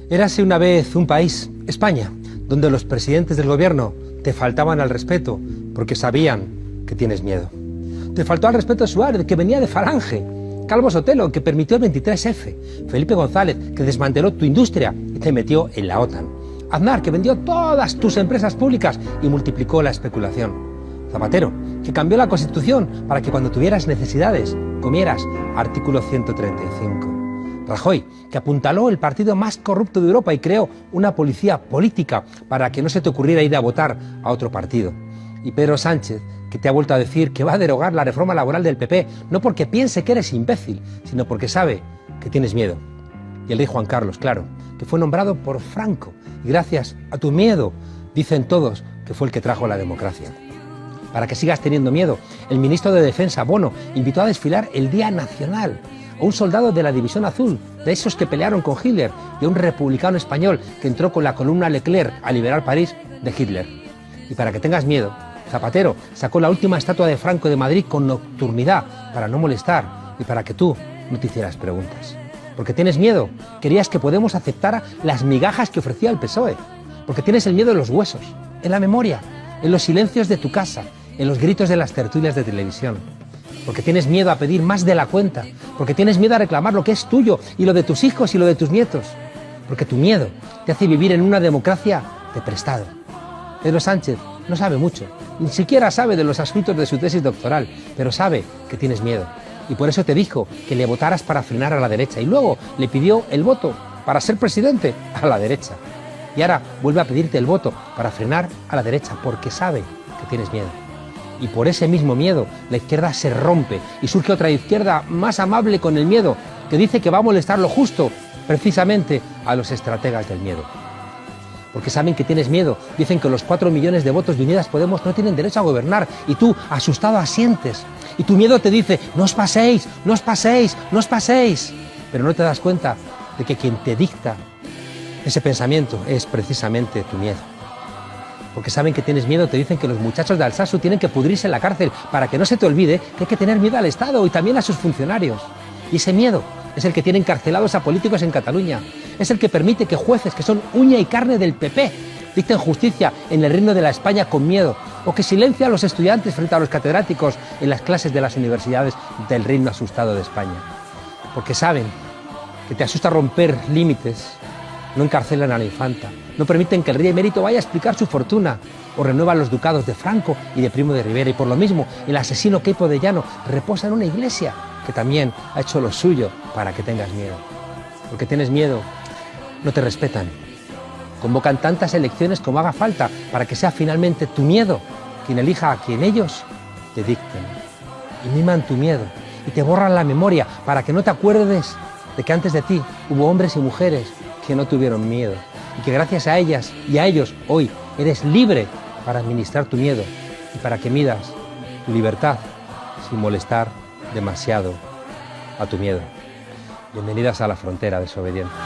Érase una vez un país, España, donde los presidentes del gobierno te faltaban al respeto porque sabían que tienes miedo. Te faltó al respeto Suárez, que venía de Falange, Calvo Sotelo, que permitió el 23F, Felipe González, que desmanteló tu industria y te metió en la OTAN, Aznar, que vendió todas tus empresas públicas y multiplicó la especulación, Zapatero, que cambió la Constitución para que cuando tuvieras necesidades comieras, artículo 135. Rajoy, que apuntaló el partido más corrupto de Europa y creó una policía política para que no se te ocurriera ir a votar a otro partido. Y Pedro Sánchez, que te ha vuelto a decir que va a derogar la reforma laboral del PP, no porque piense que eres imbécil, sino porque sabe que tienes miedo. Y el rey Juan Carlos, claro, que fue nombrado por Franco, y gracias a tu miedo, dicen todos que fue el que trajo la democracia. Para que sigas teniendo miedo, el ministro de Defensa, Bono, invitó a desfilar el Día Nacional a un soldado de la División Azul, de esos que pelearon con Hitler, y a un republicano español que entró con la columna Leclerc a liberar París de Hitler. Y para que tengas miedo, Zapatero sacó la última estatua de Franco de Madrid con nocturnidad para no molestar y para que tú no te hicieras preguntas. Porque tienes miedo, querías que Podemos aceptara las migajas que ofrecía el PSOE. Porque tienes el miedo en los huesos, en la memoria, en los silencios de tu casa, en los gritos de las tertulias de televisión. Porque tienes miedo a pedir más de la cuenta, porque tienes miedo a reclamar lo que es tuyo y lo de tus hijos y lo de tus nietos. Porque tu miedo te hace vivir en una democracia de prestado. Pedro Sánchez no sabe mucho, ni siquiera sabe de los asuntos de su tesis doctoral, pero sabe que tienes miedo. Y por eso te dijo que le votaras para frenar a la derecha y luego le pidió el voto para ser presidente a la derecha. Y ahora vuelve a pedirte el voto para frenar a la derecha porque sabe que tienes miedo. Y por ese mismo miedo la izquierda se rompe y surge otra izquierda más amable con el miedo que dice que va a molestar lo justo precisamente a los estrategas del miedo. Porque saben que tienes miedo, dicen que los 4 millones de votos de Unidas Podemos no tienen derecho a gobernar y tú, asustado, asientes. Y tu miedo te dice, no os paséis, no os paséis, no os paséis. Pero no te das cuenta de que quien te dicta ese pensamiento es precisamente tu miedo. Porque saben que tienes miedo, te dicen que los muchachos de Alsasu tienen que pudrirse en la cárcel para que no se te olvide que hay que tener miedo al Estado y también a sus funcionarios. Y ese miedo es el que tiene encarcelados a políticos en Cataluña. Es el que permite que jueces que son uña y carne del PP dicten justicia en el reino de la España con miedo, o que silencia a los estudiantes frente a los catedráticos en las clases de las universidades del reino asustado de España. Porque saben que te asusta romper límites, no encarcelan a la infanta, no permiten que el rey emérito vaya a explicar su fortuna, o renuevan los ducados de Franco y de Primo de Rivera, y por lo mismo el asesino Queipo de Llano reposa en una iglesia que también ha hecho lo suyo para que tengas miedo. Porque tienes miedo, no te respetan. Convocan tantas elecciones como haga falta para que sea finalmente tu miedo quien elija a quien ellos te dicten. Y miman tu miedo y te borran la memoria para que no te acuerdes de que antes de ti hubo hombres y mujeres que no tuvieron miedo y que gracias a ellas y a ellos hoy eres libre para administrar tu miedo y para que midas tu libertad sin molestar demasiado a tu miedo. Bienvenidas a la frontera, desobedientes.